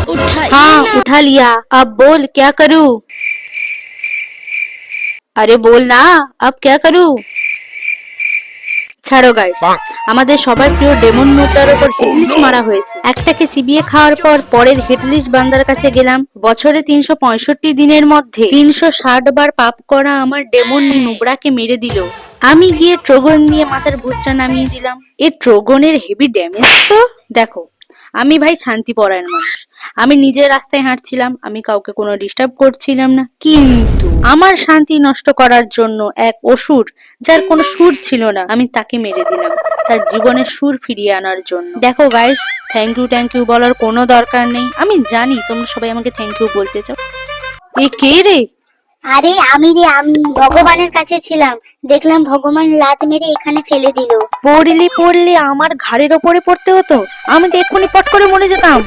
हाँ उठा लिया। अब बोल क्या करूँ? अरे बोल ना, अब क्या करूँ? ছাড়ো গাইস, আমাদের সবার প্রিয় ডেমন নোবটার উপর হেডলিস্ট মারা হয়েছে। একটাকে চিবিয়ে খাওয়ার পর পরের হেডলিস্ট বান্দার কাছে গেলাম। বছরে ৩৬৫ দিনের মধ্যে ৩৬০ বার পাপ করা আমার ডেমন নোবরাকে মেরে দিল। আমি গিয়ে ট্রোগন দিয়ে মাথার ভুতটা নামিয়ে দিলাম। এ ট্রোগনের হেভি ড্যামেজ তো দেখো। আমি ভাই শান্তিপরায়ণ মানুষ, আমি নিজের রাস্তায় হাঁটছিলাম, আমি কাউকে কোনো ডিস্টার্ব করছিলাম না, কিন্তু আমার শান্তি নষ্ট করার জন্য এক অসুর, যার কোনো সুর ছিল না, আমি তাকে মেরে দিলাম তার জীবনের সুর ফিরিয়ে আনার জন্য। দেখো গাইস, থ্যাংক ইউ বলার কোনো দরকার নেই, আমি জানি তোমরা সবাই আমাকে থ্যাংক ইউ বলতে চাও। এ কে রে? আরে আমি রে, আমি ভগবানের কাছে ছিলাম, দেখলাম ভগবান লাত মেরে এখানে ফেলে দিল। পড়লে আমার ঘাড়ের ওপরে পড়তে হতো, আমি তো এক্ষুনি পট করে মরে যেতাম।